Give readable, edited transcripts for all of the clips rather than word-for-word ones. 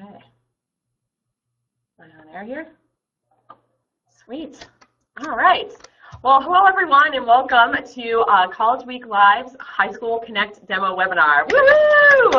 Okay. Am I on air here? Sweet. All right. Well, hello everyone, and welcome to College Week Live's High School Kinect demo webinar. Woohoo!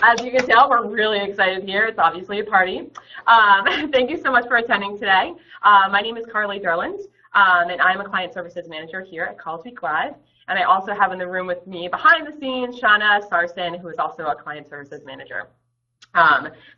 As you can tell, we're really excited here. It's obviously a party. Thank you so much for attending today. My name is Carly Derland, and I'm a Client Services Manager here at College Week Live. And I also have in the room with me behind the scenes, Shauna Sarson, who is also a Client Services Manager.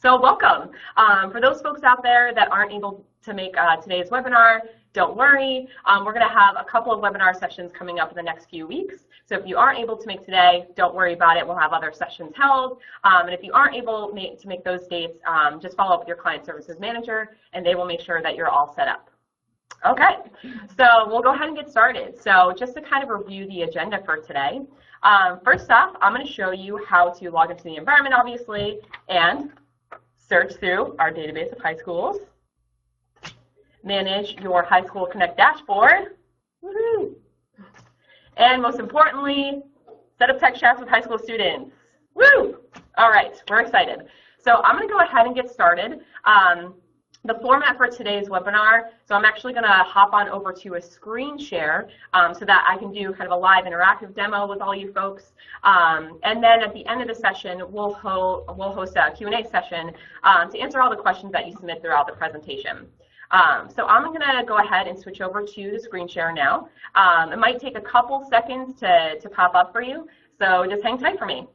So welcome. For those folks out there that aren't able to make today's webinar, don't worry. We're going to have a couple of webinar sessions coming up in the next few weeks. So if you aren't able to make today, don't worry about it. We'll have other sessions held. And if you aren't able to make those dates, just follow up with your Client Services Manager, and they will make sure that you're all set up. Okay, so we'll go ahead and get started. So just to kind of review the agenda for today, first off, I'm going to show you how to log into the environment, obviously, and search through our database of high schools, manage your High School Kinect dashboard, woohoo! And most importantly, set up tech chats with high school students. Woo! All right, we're excited. So I'm going to go ahead and get started. The format for today's webinar, so I'm actually going to hop on over to a screen share so that I can do kind of a live interactive demo with all you folks. And then at the end of the session, we'll host a Q&A session to answer all the questions that you submit throughout the presentation. So I'm going to go ahead and switch over to the screen share now. It might take a couple seconds to pop up for you, so just hang tight for me.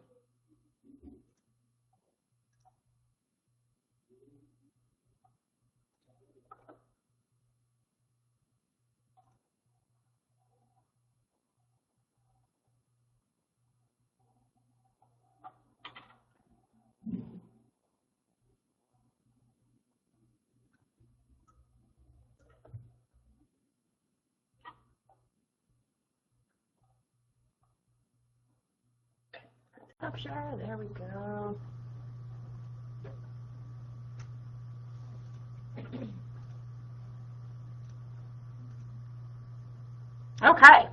Capture, there we go. Okay,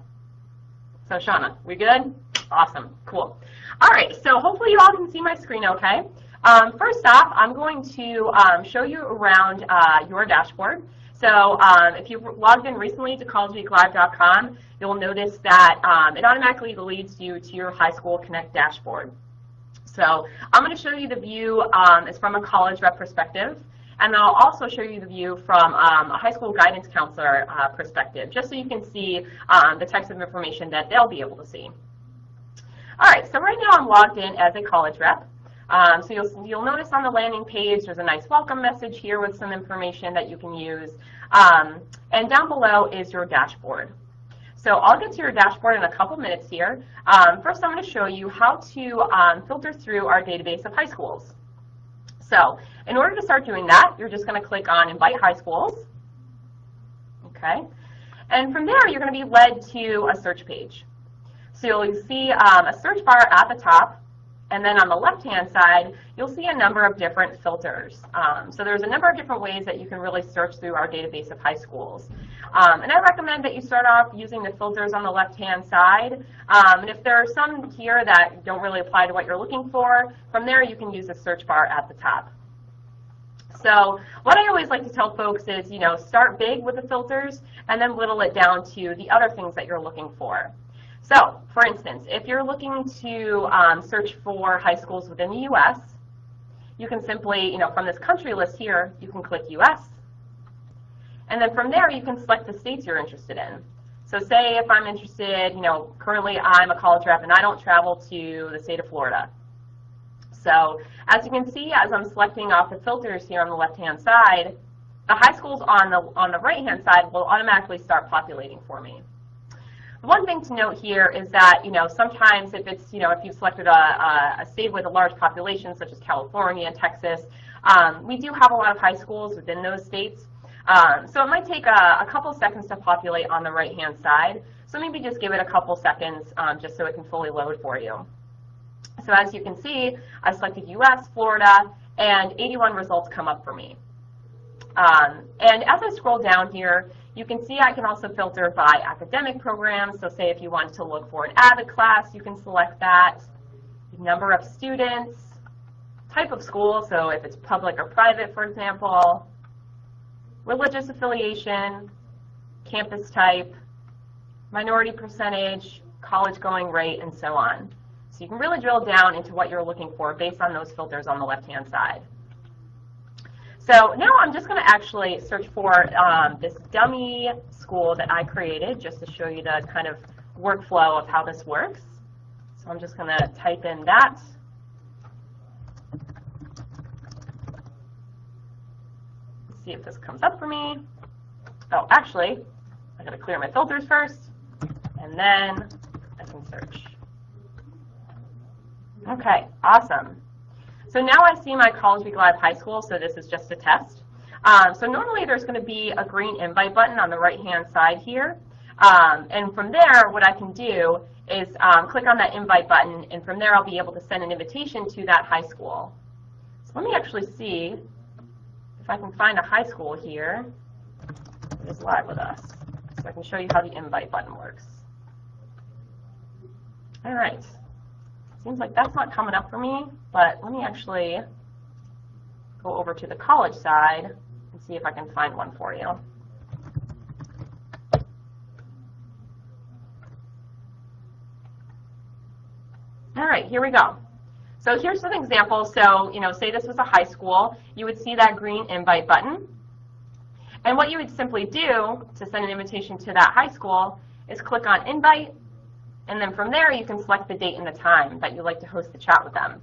so Shauna, we good? Awesome, cool. All right, so hopefully you all can see my screen okay. First off, I'm going to show you around your dashboard. So if you've logged in recently to collegeweeklive.com, you'll notice that it automatically leads you to your High School Kinect dashboard. So I'm going to show you the view is from a college rep perspective, and then I'll also show you the view from a high school guidance counselor perspective, just so you can see the types of information that they'll be able to see. All right, so right now I'm logged in as a college rep. So you'll notice on the landing page there's a nice welcome message here with some information that you can use. And down below is your dashboard. So I'll get to your dashboard in a couple minutes here. First I'm going to show you how to filter through our database of high schools. So in order to start doing that, you're just going to click on Invite High Schools. Okay. And from there you're going to be led to a search page. So you'll see a search bar at the top. And then on the left-hand side, you'll see a number of different filters. So there's a number of different ways that you can really search through our database of high schools. And I recommend that you start off using the filters on the left-hand side. And if there are some here that don't really apply to what you're looking for, from there you can use the search bar at the top. So what I always like to tell folks is, start big with the filters and then whittle it down to the other things that you're looking for. So, for instance, if you're looking to search for high schools within the U.S., you can simply, from this country list here, you can click U.S. And then from there, you can select the states you're interested in. So say if I'm interested, currently I'm a college rep and I don't travel to the state of Florida. So as you can see, as I'm selecting off the filters here on the left-hand side, the high schools on the right-hand side will automatically start populating for me. One thing to note here is that, sometimes if it's, if you've selected a state with a large population, such as California and Texas, we do have a lot of high schools within those states. So it might take a couple seconds to populate on the right-hand side. So maybe just give it a couple seconds just so it can fully load for you. So as you can see, I selected U.S., Florida, and 81 results come up for me. And as I scroll down here, you can see I can also filter by academic programs. So say if you wanted to look for an AVID class, you can select that. Number of students, type of school, so if it's public or private, for example, religious affiliation, campus type, minority percentage, college going rate, and so on. So you can really drill down into what you're looking for based on those filters on the left-hand side. So now I'm just going to actually search for this dummy school that I created just to show you the kind of workflow of how this works. So I'm just going to type in that. Let's see if this comes up for me. Oh, actually, I got to clear my filters first, and then I can search. Okay, awesome. So now I see my College Week Live High School, so this is just a test. So normally there's going to be a green invite button on the right-hand side here. And from there, what I can do is click on that invite button, and from there I'll be able to send an invitation to that high school. So let me actually see if I can find a high school here that is live with us, so I can show you how the invite button works. All right. Seems like that's not coming up for me, but let me actually go over to the college side and see if I can find one for you. All right, here we go. So here's an example. So, say this was a high school, you would see that green invite button. And what you would simply do to send an invitation to that high school is click on invite, and then from there you can select the date and the time that you'd like to host the chat with them.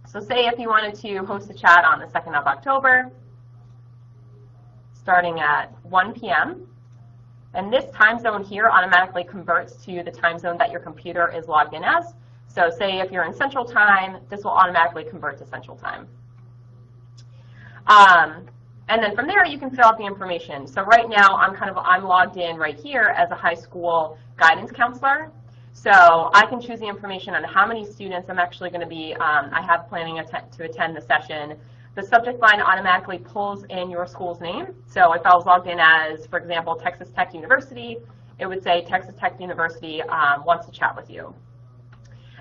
So say if you wanted to host a chat on the 2nd of October, starting at 1 p.m., and this time zone here automatically converts to the time zone that your computer is logged in as. So say if you're in Central Time, this will automatically convert to Central Time. And then from there you can fill out the information. So right now I'm logged in right here as a high school guidance counselor. So I can choose the information on how many students I'm actually going to be, I have planning to attend the session. The subject line automatically pulls in your school's name. So if I was logged in as, for example, Texas Tech University, it would say Texas Tech University wants to chat with you.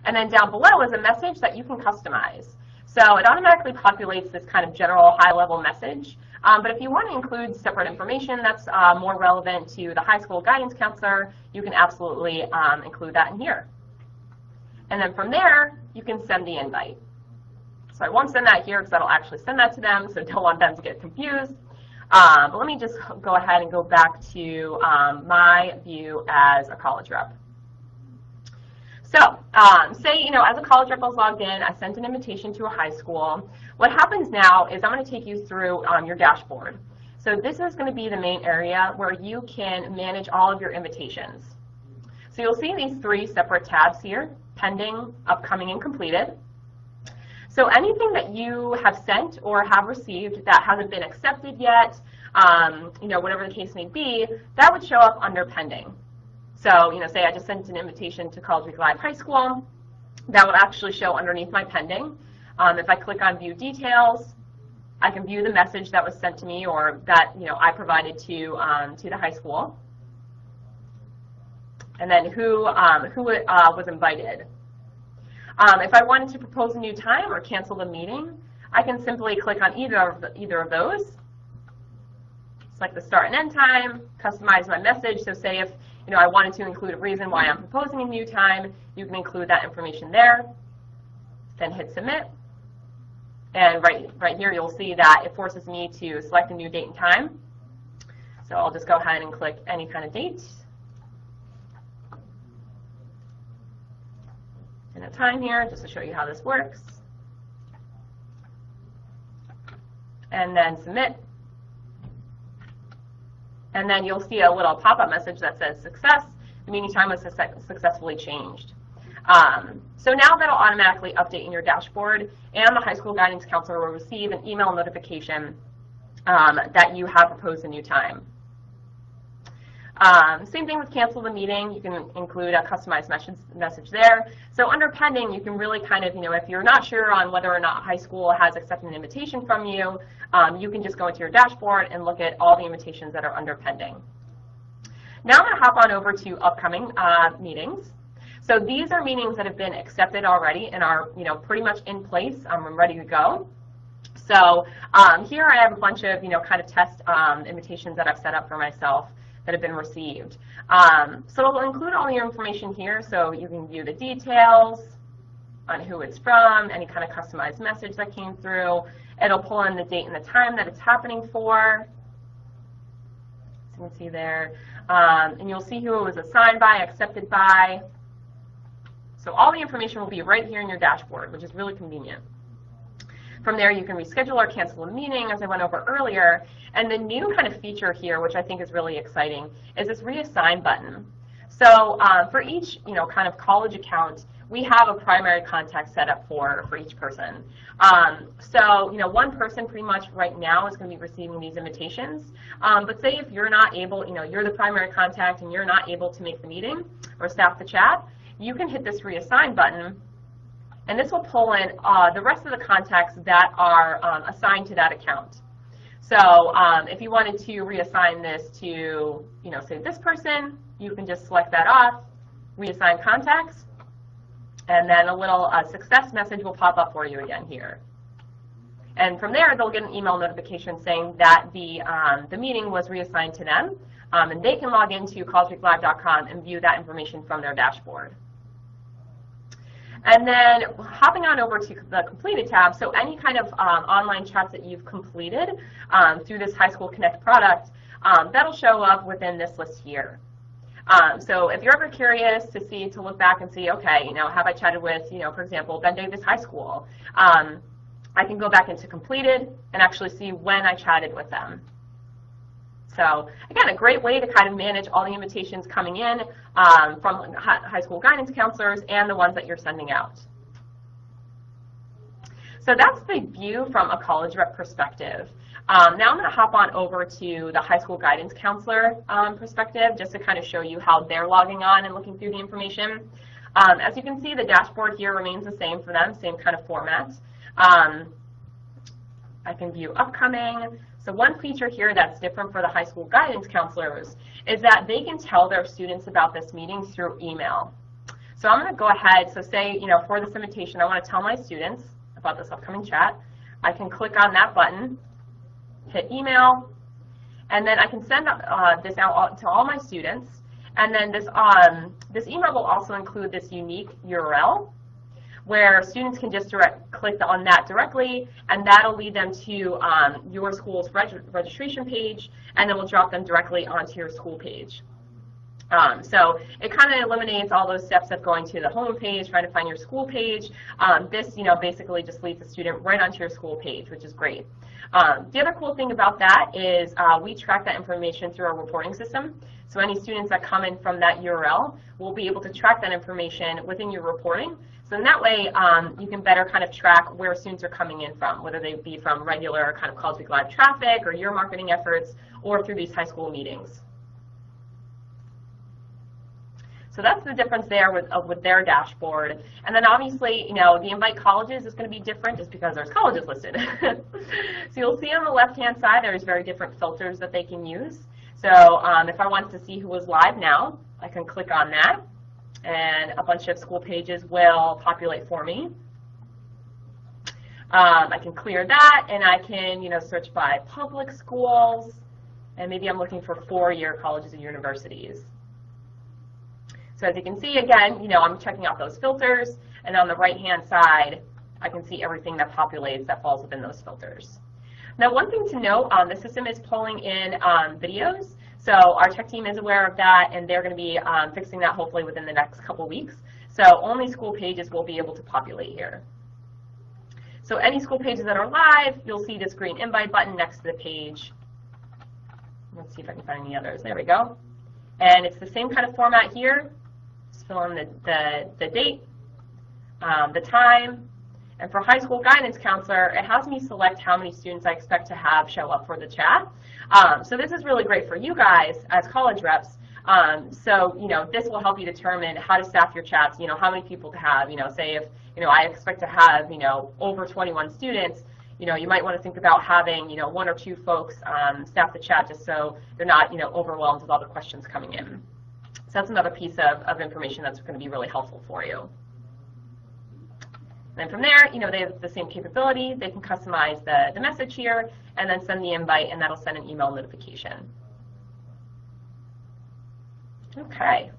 And then down below is a message that you can customize. So it automatically populates this kind of general high-level message. But if you want to include separate information that's more relevant to the high school guidance counselor, you can absolutely include that in here. And then from there, you can send the invite. So I won't send that here because that'll actually send that to them, so don't want them to get confused. But let me just go ahead and go back to my view as a college rep. So say, as a college rep I was logged in, I sent an invitation to a high school. What happens now is I'm going to take you through your dashboard. So this is going to be the main area where you can manage all of your invitations. So you'll see these 3 separate tabs here: pending, upcoming, and completed. So anything that you have sent or have received that hasn't been accepted yet, whatever the case may be, that would show up under pending. So, say I just sent an invitation to College Week Live High School, that would actually show underneath my pending. If I click on View Details, I can view the message that was sent to me or that I provided to the high school, and then who was invited. If I wanted to propose a new time or cancel the meeting, I can simply click on either of those. Select the start and end time, customize my message. So say if I wanted to include a reason why I'm proposing a new time, you can include that information there. Then hit submit. And right here you'll see that it forces me to select a new date and time. So I'll just go ahead and click any kind of date and a time here just to show you how this works. And then submit. And then you'll see a little pop-up message that says success. The meeting time was successfully changed. So now that'll automatically update in your dashboard, and the high school guidance counselor will receive an email notification that you have proposed a new time. Same thing with cancel the meeting. You can include a customized message there. So under pending, you can really kind of, if you're not sure on whether or not high school has accepted an invitation from you, you can just go into your dashboard and look at all the invitations that are under pending. Now I'm going to hop on over to upcoming meetings. So these are meetings that have been accepted already and are, pretty much in place and ready to go. So here I have a bunch of, kind of test invitations that I've set up for myself that have been received. So it'll include all your information here, so you can view the details on who it's from, any kind of customized message that came through. It'll pull in the date and the time that it's happening for. So you can see there. And you'll see who it was assigned by, accepted by. So all the information will be right here in your dashboard, which is really convenient. From there, you can reschedule or cancel a meeting, as I went over earlier. And the new kind of feature here, which I think is really exciting, is this Reassigned button. So for each, kind of college account, we have a primary contact set up for each person. So, one person pretty much right now is going to be receiving these invitations. But say if you're not able, you're the primary contact and you're not able to make the meeting or staff the chat, you can hit this Reassign button, and this will pull in the rest of the contacts that are assigned to that account. So if you wanted to reassign this to, say this person, you can just select that off, reassign contacts, and then a little success message will pop up for you again here. And from there, they'll get an email notification saying that the meeting was reassigned to them, and they can log into collegeweeklive.com and view that information from their dashboard. And then hopping on over to the completed tab, so any kind of online chats that you've completed through this High School Connect product, that'll show up within this list here. So if you're ever curious to look back and see, okay, have I chatted with, for example, Ben Davis High School, I can go back into completed and actually see when I chatted with them. So again, a great way to kind of manage all the invitations coming in from high school guidance counselors and the ones that you're sending out. So that's the view from a college rep perspective. Now I'm going to hop on over to the high school guidance counselor perspective, just to kind of show you how they're logging on and looking through the information. As you can see, the dashboard here remains the same for them, same kind of format. I can view upcoming. So one feature here that's different for the high school guidance counselors is that they can tell their students about this meeting through email. So I'm going to go ahead, so say, for this invitation, I want to tell my students about this upcoming chat. I can click on that button, hit email, and then I can send this out to all my students. And then this email will also include this unique URL where students can just click on that directly, and that'll lead them to your school's registration page, and then we'll drop them directly onto your school page. So it kind of eliminates all those steps of going to the home page, trying to find your school page. This, basically just leads the student right onto your school page, which is great. The other cool thing about that is we track that information through our reporting system. So any students that come in from that URL will be able to track that information within your reporting. So in that way, you can better kind of track where students are coming in from, whether they be from regular kind of College Week Live traffic or your marketing efforts, or through these high school meetings. So that's the difference there with their dashboard. And then obviously, the invite colleges is going to be different just because there's colleges listed. So you'll see on the left-hand side, there's very different filters that they can use. So if I want to see who was live now, I can click on that, and a bunch of school pages will populate for me. I can clear that, and I can, search by public schools, and maybe I'm looking for four-year colleges and universities. So as you can see, again, I'm checking out those filters, and on the right-hand side, I can see everything that populates that falls within those filters. Now, one thing to note, the system is pulling in videos, so our tech team is aware of that, and they're going to be fixing that hopefully within the next couple weeks. So only school pages will be able to populate here. So any school pages that are live, you'll see this green invite button next to the page. Let's see if I can find any others. There we go. And it's the same kind of format here. Just fill in the date, the time, and for high school guidance counselor, it has me select how many students I expect to have show up for the chat. So this is really great for you guys as college reps. So this will help you determine how to staff your chats. How many people to have. Say if I expect to have over 21 students. You might want to think about having one or two folks staff the chat just so they're not overwhelmed with all the questions coming in. So that's another piece of information that's going to be really helpful for you. And then from there, they have the same capability. They can customize the message here and then send the invite, and that'll send an email notification. Okay.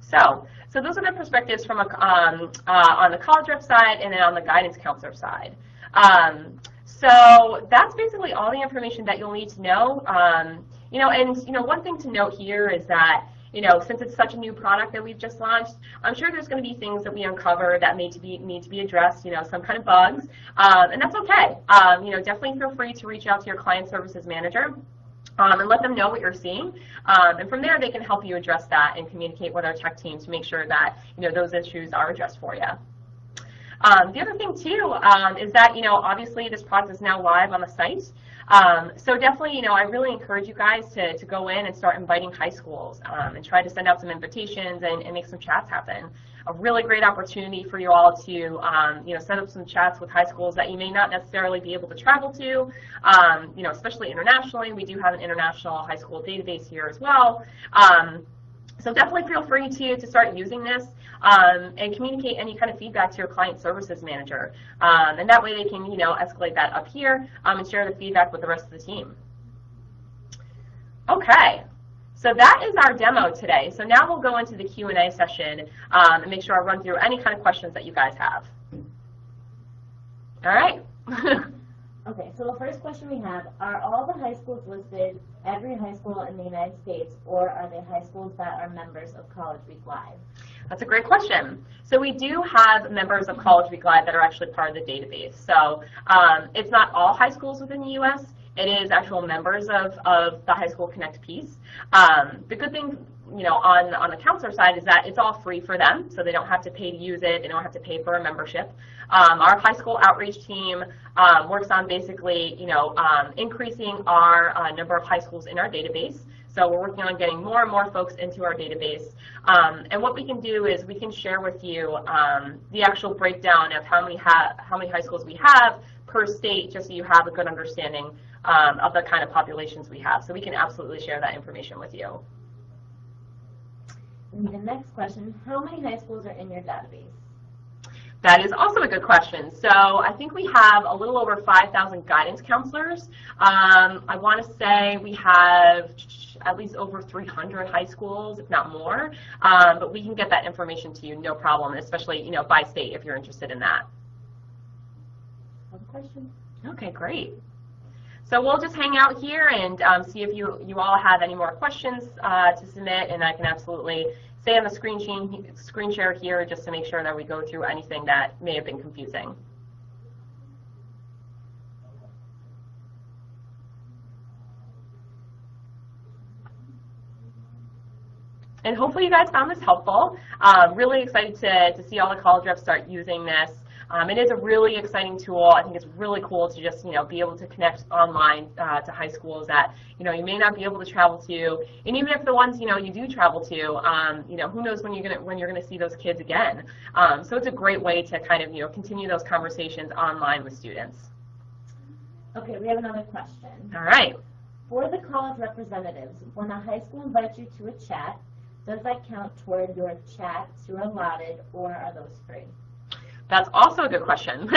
So those are the perspectives from on the college rep side and then on the guidance counselor side. So that's basically all the information that you'll need to know. One thing to note here is that, since it's such a new product that we've just launched, I'm sure there's going to be things that we uncover that need to be addressed, some kind of bugs, and that's okay. Definitely feel free to reach out to your client services manager and let them know what you're seeing, and from there they can help you address that and communicate with our tech team to make sure that those issues are addressed for you. The other thing too is that obviously this product is now live on the site. So definitely, I really encourage you guys to go in and start inviting high schools and try to send out some invitations and make some chats happen. A really great opportunity for you all to, set up some chats with high schools that you may not necessarily be able to travel to, especially internationally. We do have an international high school database here as well. So definitely feel free to start using this and communicate any kind of feedback to your client services manager. And that way they can, escalate that up here and share the feedback with the rest of the team. Okay, so that is our demo today. So now we'll go into the Q&A session and make sure I run through any kind of questions that you guys have. All right. Okay, so the first question we have, are all the high schools listed, every high school in the United States, or are they high schools that are members of College Week Live? That's a great question. So we do have members of College Week Live that are actually part of the database. So it's not all high schools within the U.S. It is actual members of the High School Connect piece. The good thing, on the counselor side is that it's all free for them, so they don't have to pay to use it. They don't have to pay for a membership. Our high school outreach team works on basically, increasing our number of high schools in our database. So we're working on getting more and more folks into our database. And what we can do is we can share with you the actual breakdown of how many high schools we have per state, just so you have a good understanding of the kind of populations we have. So we can absolutely share that information with you. And the next question, how many high schools are in your database? That is also a good question. So I think we have a little over 5,000 guidance counselors. I want to say we have at least over 300 high schools, if not more. But we can get that information to you, no problem, especially by state if you're interested in that. One question. Okay, great. So we'll just hang out here and see if you all have any more questions to submit, and I can absolutely stay on the screen share here just to make sure that we go through anything that may have been confusing. And hopefully you guys found this helpful. Really excited to see all the college reps start using this. It is a really exciting tool. I think it's really cool to just be able to connect online to high schools that you may not be able to travel to, and even if the ones you do travel to, who knows when you're gonna see those kids again. So it's a great way to kind of continue those conversations online with students. Okay, we have another question. All right. For the college representatives, when a high school invites you to a chat, does that count toward your chats you're allotted, or are those free? That's also a good question.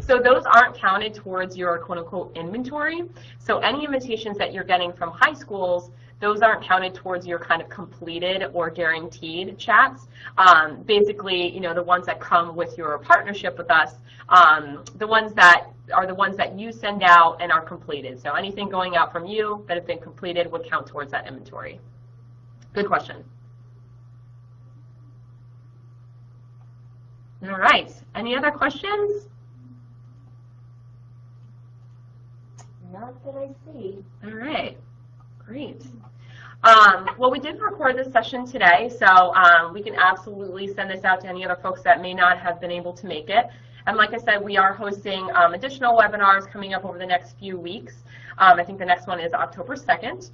So those aren't counted towards your quote-unquote inventory. So any invitations that you're getting from high schools, those aren't counted towards your kind of completed or guaranteed chats. Basically, the ones that come with your partnership with us, the ones that are the ones that you send out and are completed. So anything going out from you that has been completed would count towards that inventory. Good question. All right, any other questions? Not that I see. All right, great. Well, we did record this session today, so we can absolutely send this out to any other folks that may not have been able to make it. And like I said, we are hosting additional webinars coming up over the next few weeks. I think the next one is October 2nd.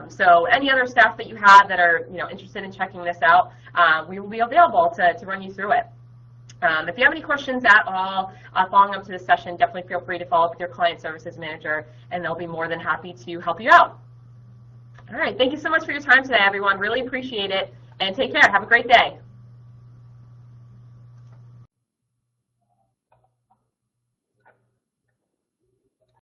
So any other staff that you have that are interested in checking this out, we will be available to run you through it. If you have any questions at all following up to this session, definitely feel free to follow up with your client services manager, and they'll be more than happy to help you out. All right, thank you so much for your time today, everyone. Really appreciate it. And take care. Have a great day.